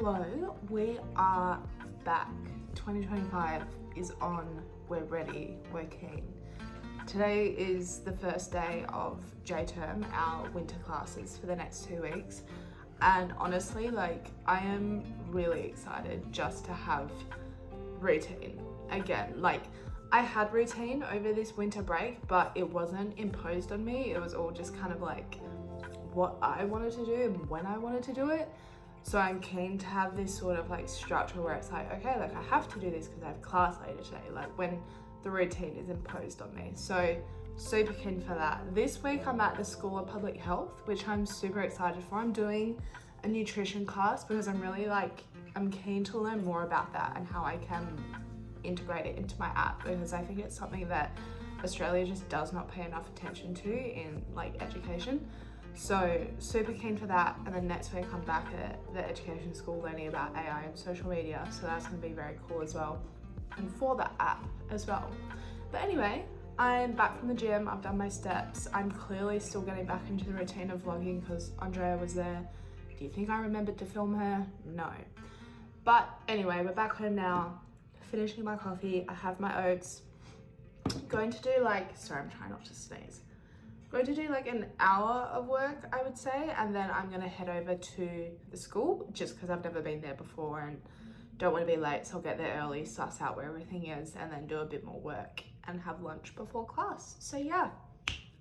Hello, we are back. 2025 is on, we're ready, we're keen. Today is the first day of J-term, our winter classes for the next 2 weeks. And honestly, I am really excited just to have routine again. I had routine over this winter break, but it wasn't imposed on me. It was all just kind of what I wanted to do and when I wanted to do it. So I'm keen to have this sort of structure where it's okay, I have to do this because I have class later today, when the routine is imposed on me. So super keen for that. This week I'm at the School of Public Health, which I'm super excited for. I'm doing a nutrition class because I'm really I'm keen to learn more about that and how I can integrate it into my app, because I think it's something that Australia just does not pay enough attention to in education. So super keen for that. And then next week I'm back at the education school learning about AI and social media, so that's going to be very cool as well, and for the app as well. But anyway, I'm back from the gym, I've done my steps. I'm clearly still getting back into the routine of vlogging because Andrea was there. Do you think I remembered to film her? No. But anyway, we're back home now, finishing my coffee. I have my oats. Going to do sorry, I'm trying not to sneeze. Going to do an hour of work, I would say, and then I'm gonna head over to the school just because I've never been there before and don't want to be late, so I'll get there early, suss out where everything is, and then do a bit more work and have lunch before class. So yeah,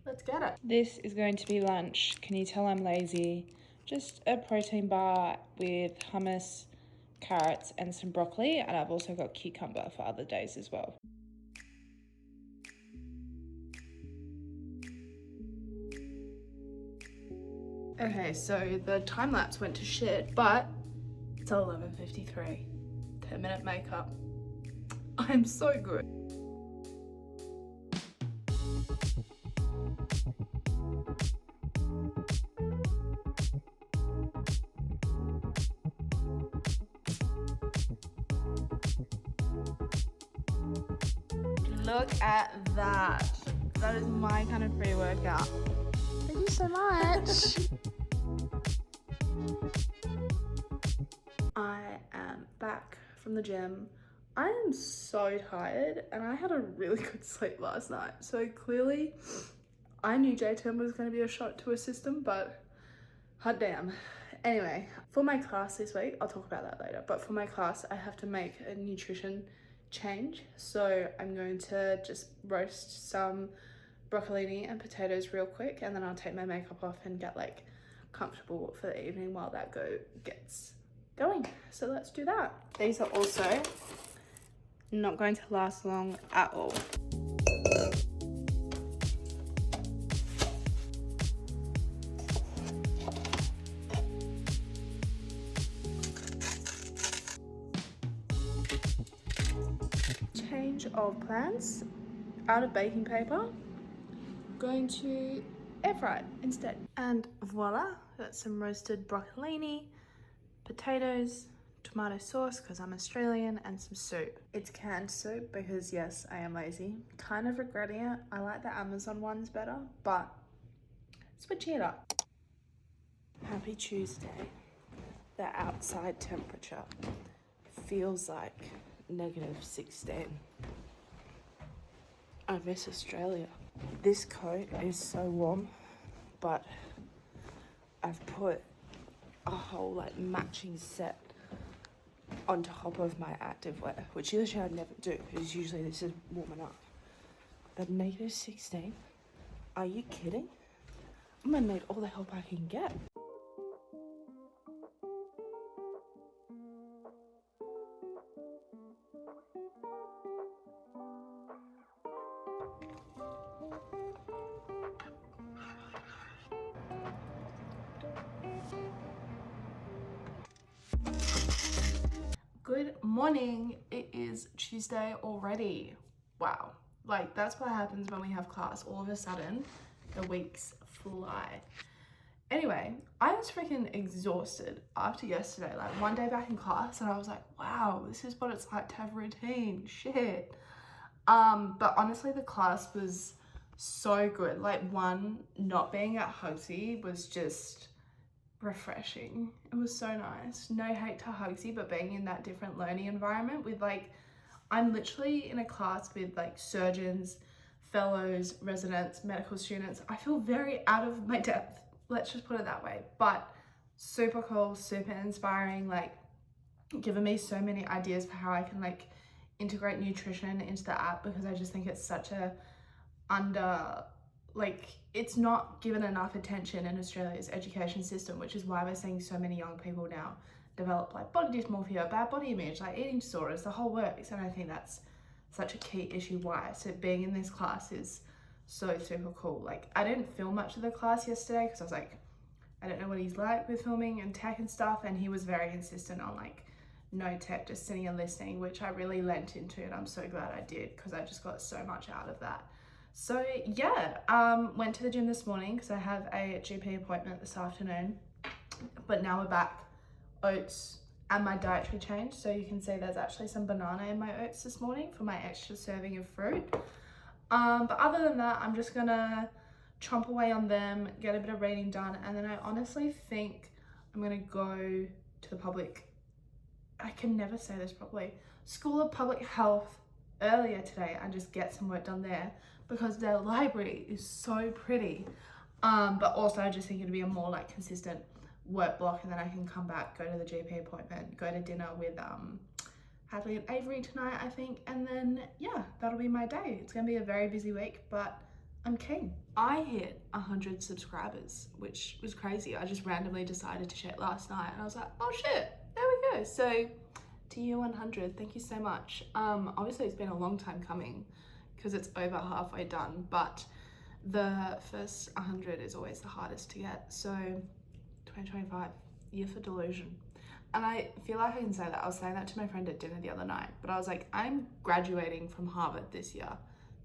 let's get it. This is going to be lunch. Can you tell I'm lazy? Just a protein bar with hummus, carrots, and some broccoli, and I've also got cucumber for other days as well. Okay, so the time lapse went to shit, but it's 11:53. 10-minute makeup. I'm so good. Look at that. That is my kind of pre-workout. Thank you so much. I am back from the gym. I am so tired and I had a really good sleep last night. So clearly I knew J-term was going to be a shock to a system, but hot damn. Anyway, for my class this week, I'll talk about that later, but for my class I have to make a nutrition change. So I'm going to just roast some broccolini and potatoes real quick, and then I'll take my makeup off and get comfortable for the evening while that gets going. So let's do that. These are also not going to last long at all. Change of plans. Out of baking paper, going to air fry it instead. And voila, got some roasted broccolini, potatoes, tomato sauce because I'm Australian, and some soup. It's canned soup because yes, I am lazy. Kind of regretting it. I like the Amazon ones better, but switch it up. Happy Tuesday. The outside temperature feels like -16. I miss Australia. This coat is so warm, but I've put a whole matching set on top of my activewear, which usually I'd never do because usually this is warm enough. But -16? Are you kidding? I'm gonna need all the help I can get. Good morning. It is Tuesday already. Wow. That's what happens when we have class. All of a sudden, the weeks fly. Anyway, I was freaking exhausted after yesterday. One day back in class, and I was wow, this is what it's like to have routine. Shit. But honestly, the class was so good. One, not being at Hugsy was just refreshing. It was so nice. No hate to Hugsy, but being in that different learning environment with like, I'm literally in a class with like surgeons, fellows, residents, medical students. I feel very out of my depth. Let's just put it that way. But super cool, super inspiring, like given me so many ideas for how I can like integrate nutrition into the app, because I just think it's such a it's not given enough attention in Australia's education system, which is why we're seeing so many young people now develop like body dysmorphia, bad body image, like eating disorders, the whole works. And I think that's such a key issue why. So being in this class is so super cool. Like I didn't film much of the class yesterday because I was like, I don't know what he's like with filming and tech and stuff, and he was very insistent on like no tech, just sitting and listening, which I really lent into, and I'm so glad I did because I just got so much out of that. So yeah, went to the gym this morning because I have a GP appointment this afternoon, but now we're back. Oats and my dietary change, so you can see there's actually some banana in my oats this morning for my extra serving of fruit. But other than that, I'm just gonna chomp away on them, get a bit of reading done, and then I honestly think I'm gonna go to the I can never say this properly, School of Public Health earlier today and just get some work done there because their library is so pretty. But also I just think it'd be a more like consistent work block, and then I can come back, go to the GP appointment, go to dinner with Hadley and Avery tonight, I think, and then yeah, that'll be my day. It's gonna be a very busy week, but I'm keen. I hit 100 subscribers, which was crazy. I just randomly decided to share it last night, and I was like, oh shit, there we go. So to you 100, thank you so much. Obviously it's been a long time coming because it's over halfway done, but the first 100 is always the hardest to get. So 2025, year for delusion. And I feel like I can say that. I was saying that to my friend at dinner the other night, but I was like, I'm graduating from Harvard this year.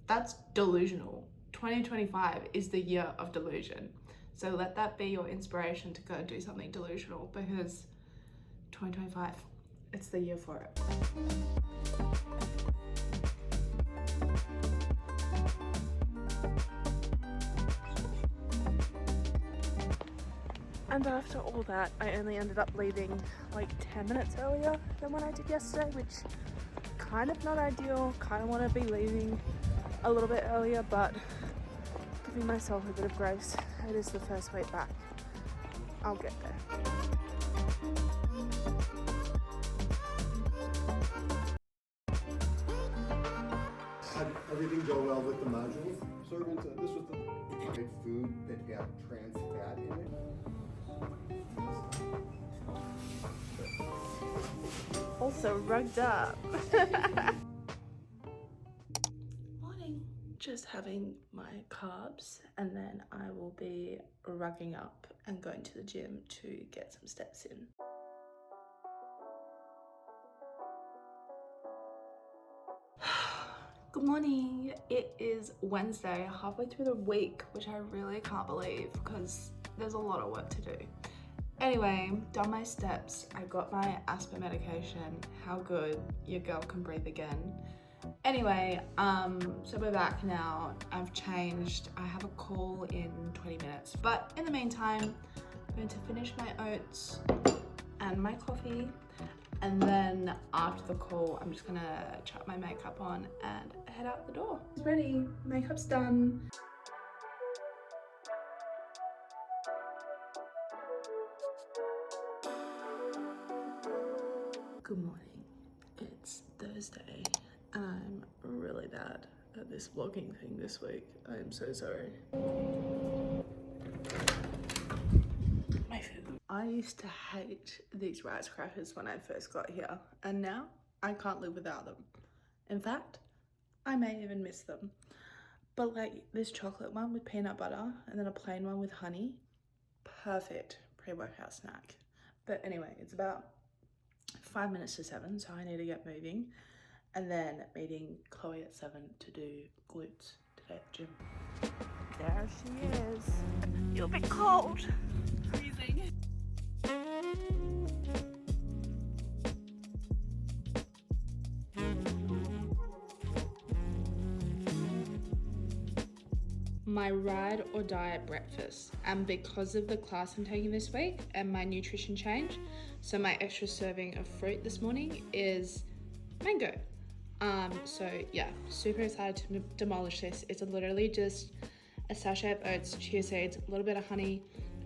That's delusional. 2025 is the year of delusion. So let that be your inspiration to go and do something delusional, because 2025, it's the year for it. And after all that, I only ended up leaving like 10 minutes earlier than when I did yesterday, which kind of not ideal. Kind of want to be leaving a little bit earlier, but giving myself a bit of grace. It is the first week back. I'll get there. Everything go well with the modules? Servants, this was the food that had trans fat in it. Also rugged up. Morning. Just having my carbs, and then I will be rugging up and going to the gym to get some steps in. Good morning. It is Wednesday, halfway through the week, which I really can't believe because there's a lot of work to do. Anyway, done my steps. I got my asthma medication. How good, your girl can breathe again. Anyway, so we're back now. I've changed. I have a call in 20 minutes. But in the meantime, I'm going to finish my oats and my coffee. And then after the call, I'm just gonna chuck my makeup on and head out the door. It's ready, makeup's done. Good morning, it's Thursday and I'm really bad at this vlogging thing this week. I'm so sorry. My food. I used to hate these rice crackers when I first got here, and now I can't live without them. In fact, I may even miss them. But like this chocolate one with peanut butter and then a plain one with honey, perfect pre-workout snack. But anyway, it's about 5 minutes to 7, so I need to get moving. And then meeting Chloe at 7 to do glutes today at the gym. There she is. You're a bit cold. Freezing. my ride or die at breakfast, and because of the class I'm taking this week and my nutrition change, so my extra serving of fruit this morning is mango. So yeah, super excited to demolish this. It's literally just a sachet of oats, chia seeds, a little bit of honey,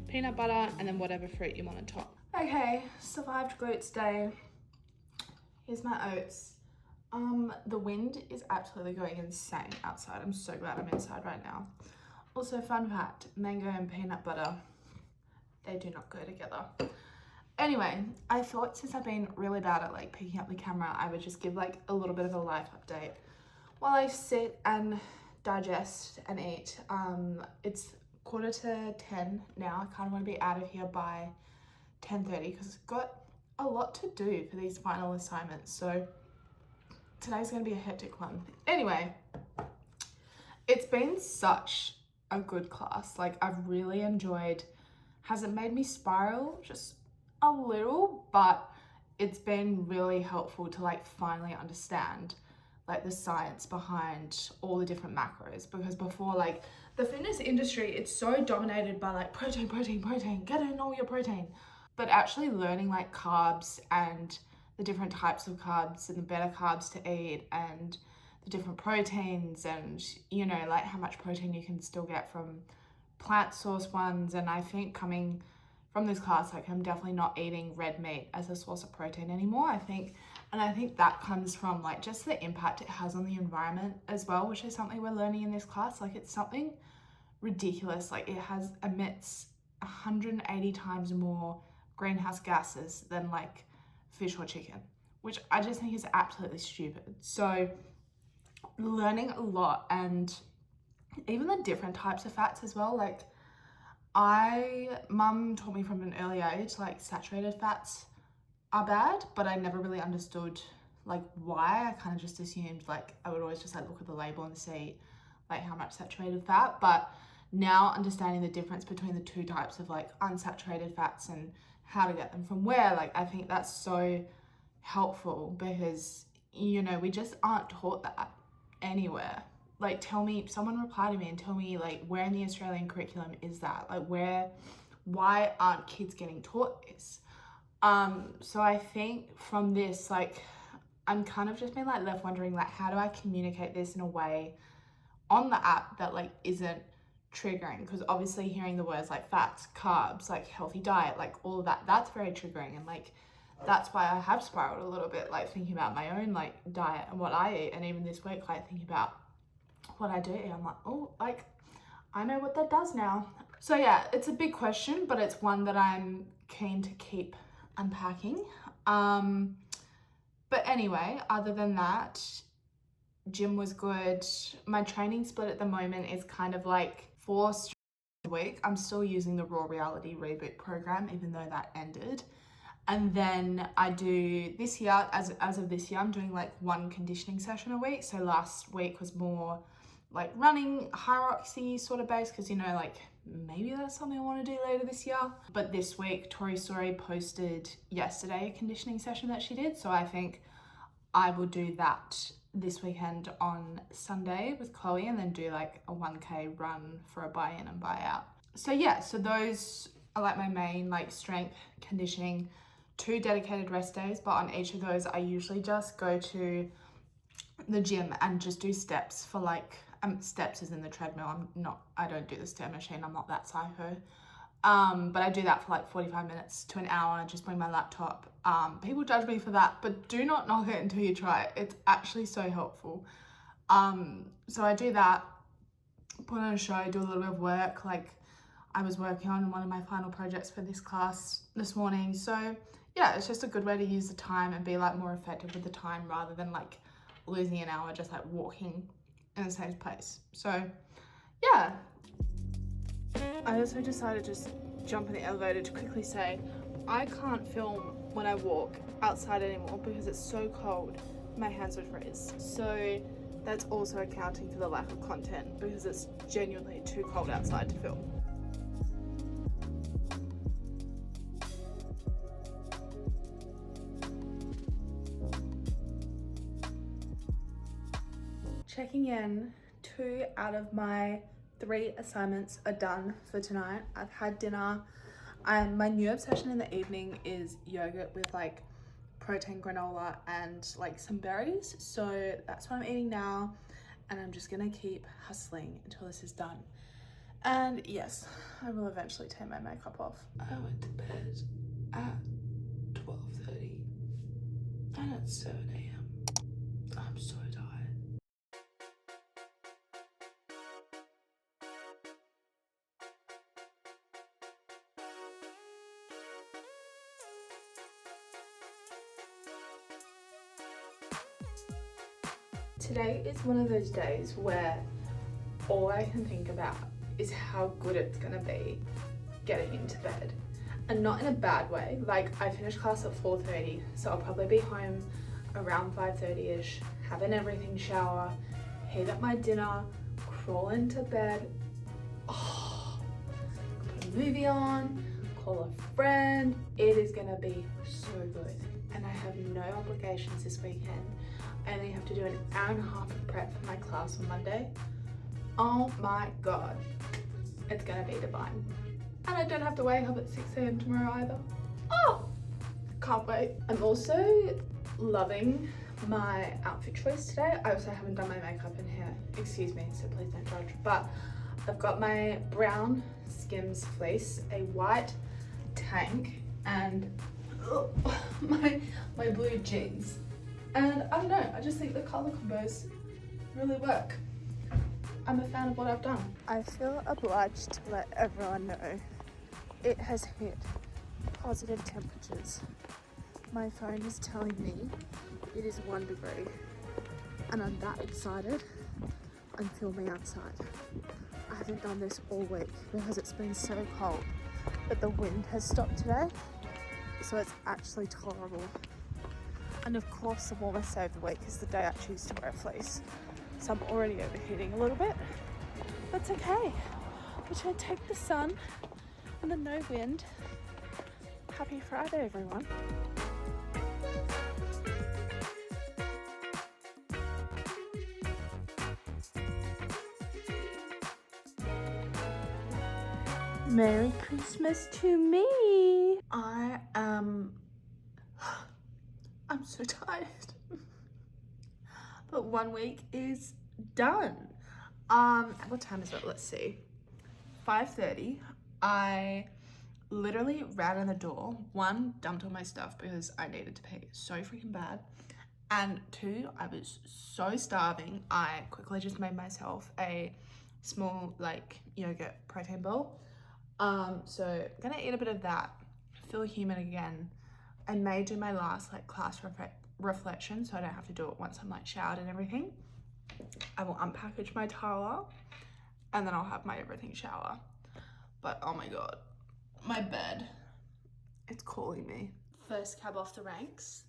peanut butter, and then whatever fruit you want on top. Okay, survived glutes day. Here's my oats. The wind is absolutely going insane outside. I'm so glad I'm inside right now. Also, fun fact, mango and peanut butter, they do not go together. Anyway, I thought since I've been really bad at like picking up the camera, I would just give like a little bit of a life update while I sit and digest and eat. It's 9:45 now. I kind of want to be out of here by 10:30 because I've got a lot to do for these final assignments. So today's going to be a hectic one. Anyway, it's been such a good class. Like, I've really enjoyed, hasn't made me spiral just a little, but it's been really helpful to like finally understand like the science behind all the different macros, because before, like, the fitness industry, it's so dominated by like protein, get in all your protein, but actually learning like carbs and the different types of carbs and the better carbs to eat and the different proteins, and you know, like how much protein you can still get from plant source ones. And I think coming from this class, like, I'm definitely not eating red meat as a source of protein anymore. I think that comes from like just the impact it has on the environment as well, which is something we're learning in this class. Like, it's something ridiculous. Like, it emits 180 times more greenhouse gases than like fish or chicken, which I just think is absolutely stupid. So learning a lot, and even the different types of fats as well. Like, mum taught me from an early age, like, saturated fats are bad, but I never really understood like why. I kind of just assumed, like, I would always just like look at the label and see like how much saturated fat. But now understanding the difference between the two types of like unsaturated fats and how to get them from where, like, I think that's so helpful, because, you know, we just aren't taught that anywhere. Like, someone reply to me and tell me like where in the Australian curriculum is that, like, why aren't kids getting taught this? So I think from this, like, I'm kind of just been like left wondering, like, how do I communicate this in a way on the app that like isn't triggering? Because obviously hearing the words like fats, carbs, like healthy diet, like all of that, that's very triggering. And like, that's why I have spiraled a little bit, like thinking about my own like diet and what I eat. And even this week, like thinking about what I do eat, I'm like, oh, like, I know what that does now. So yeah, it's a big question, but it's one that I'm keen to keep unpacking. But anyway, other than that, gym was good. My training split at the moment is kind of like 4 a week. I'm still using the Raw Reality Reboot program, even though that ended. And then I do this year, as of this year, I'm doing like 1 conditioning session a week. So last week was more like running, hierarchy sort of based, because, you know, like, maybe that's something I want to do later this year. But this week, Tori Story posted yesterday a conditioning session that she did. So I think I will do that this weekend on Sunday with Chloe, and then do like a 1K run for a buy-in and buy-out. So yeah, so those are like my main like strength conditioning, 2 dedicated rest days, but on each of those I usually just go to the gym and just do steps for like, steps is in the treadmill. I don't do the step machine, I'm not that psycho. But I do that for like 45 minutes to an hour, just bring my laptop. People judge me for that, but do not knock it until you try it. It's actually so helpful. So I do that, put on a show, do a little bit of work. Like, I was working on one of my final projects for this class this morning. So yeah, it's just a good way to use the time and be like more effective with the time, rather than like losing an hour just like walking in the same place. So yeah. I also decided to just jump in the elevator to quickly say, I can't film when I walk outside anymore because it's so cold, my hands would freeze. So that's also accounting for the lack of content, because it's genuinely too cold outside to film. Checking in, 2 out of my 3 assignments are done for tonight. I've had dinner and my new obsession in the evening is yogurt with like protein granola and like some berries. So that's what I'm eating now, and I'm just gonna keep hustling until this is done. And yes, I will eventually take my makeup off. I went to bed at 12:30 and it's 7 a.m. I'm so tired. Today is one of those days where all I can think about is how good it's gonna be getting into bed. And not in a bad way. Like, I finished class at 4:30, so I'll probably be home around 5:30ish, having everything shower, heat up my dinner, crawl into bed, put a movie on, call a friend. It is gonna be so good. And I have no obligations this weekend. I only have to do an hour and a half of prep for my class on Monday. Oh my God, it's gonna be divine. And I don't have to wake up at 6 a.m. tomorrow either. Oh, can't wait. I'm also loving my outfit choice today. I also haven't done my makeup and hair, excuse me, so please don't judge. But I've got my brown Skims fleece, a white tank, and my blue jeans. And I don't know, I just think the color combos really work. I'm a fan of what I've done. I feel obliged to let everyone know it has hit positive temperatures. My phone is telling me it is 1 degree and I'm that excited I'm filming outside. I haven't done this all week because it's been so cold, but the wind has stopped today, so it's actually tolerable. And of course the warmest day of the week is the day I choose to wear a fleece. So I'm already overheating a little bit, but it's okay. We're gonna take the sun and the no wind. Happy Friday, everyone. Merry Christmas to me. I'm so tired. But 1 week is done. What time is it? Let's see. 5:30. I literally ran in the door. 1, dumped all my stuff because I needed to pee so freaking bad. And 2, I was so starving. I quickly just made myself a small like yogurt protein bowl. So I'm gonna eat a bit of that, feel human again. I may do my last like class reflection so I don't have to do it once I'm like showered and everything. I will unpackage my tala and then I'll have my everything shower. But oh my God, my bed, it's calling me. First cab off the ranks,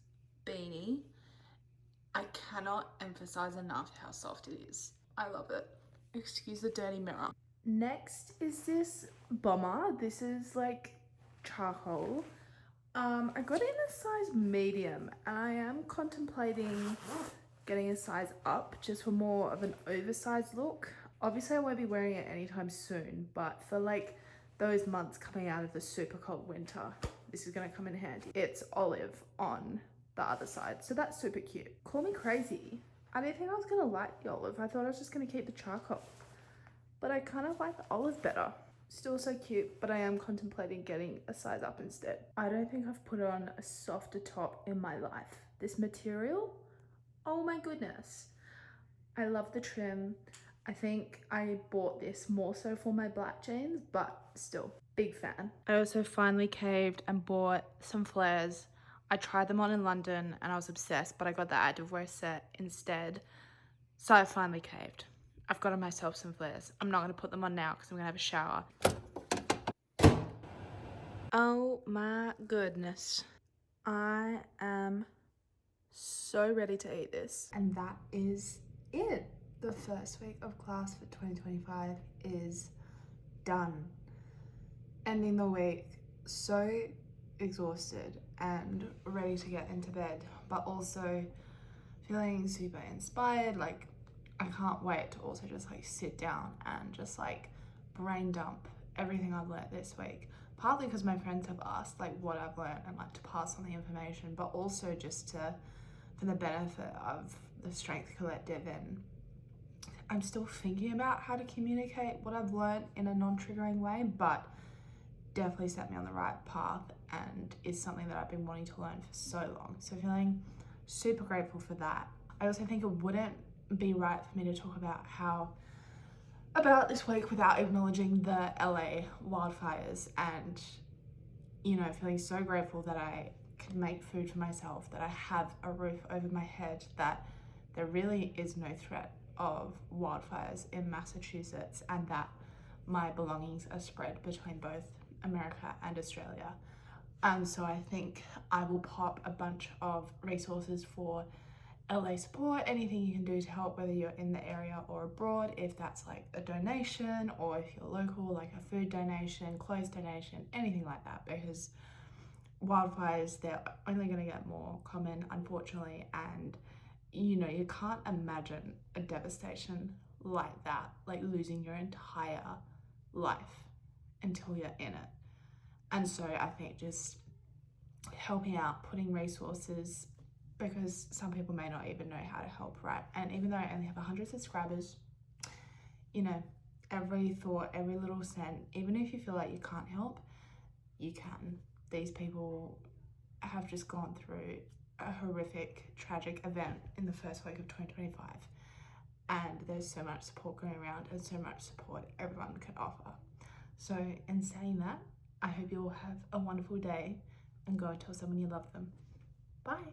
beanie. I cannot emphasize enough how soft it is. I love it. Excuse the dirty mirror. Next is this bomber. This is like charcoal. I got it in a size medium and I am contemplating getting a size up just for more of an oversized look. Obviously I won't be wearing it anytime soon, but for like those months coming out of the super cold winter, this is gonna come in handy. It's olive on the other side, so that's super cute. Call me crazy. I didn't think I was gonna like the olive. I thought I was just gonna keep the charcoal, but I kind of like the olive better. Still so cute, but I am contemplating getting a size up instead. I don't think I've put on a softer top in my life. This material, oh my goodness. I love the trim. I think I bought this more so for my black jeans, but still, big fan. I also finally caved and bought some flares. I tried them on in London and I was obsessed, but I got the activewear set instead. So I finally caved. I've gotten myself some flares. I'm not gonna put them on now because I'm gonna have a shower. Oh my goodness. I am so ready to eat this. And that is it. The first week of class for 2025 is done. Ending the week so exhausted and ready to get into bed, but also feeling super inspired. Like, I can't wait to also just like sit down and just like brain dump everything I've learnt this week. Partly because my friends have asked like what I've learnt and like to pass on the information, but also just for the benefit of the Strength Collective. And I'm still thinking about how to communicate what I've learnt in a non-triggering way, but definitely set me on the right path and is something that I've been wanting to learn for so long. So feeling super grateful for that. I also think it wouldn't be right for me to talk about this week without acknowledging the LA wildfires and, you know, feeling so grateful that I can make food for myself, that I have a roof over my head, that there really is no threat of wildfires in Massachusetts, and that my belongings are spread between both America and Australia. And so I think I will pop a bunch of resources for LA support, anything you can do to help, whether you're in the area or abroad, if that's like a donation or if you're local, like a food donation, clothes donation, anything like that, because wildfires, they're only going to get more common, unfortunately. And you know, you can't imagine a devastation like that, like losing your entire life until you're in it. And so I think just helping out, putting resources, because some people may not even know how to help, right? And even though I only have 100 subscribers, you know, every thought, every little cent, even if you feel like you can't help, you can. These people have just gone through a horrific, tragic event in the first week of 2025. And there's so much support going around and so much support everyone can offer. So in saying that, I hope you all have a wonderful day and go and tell someone you love them. Bye.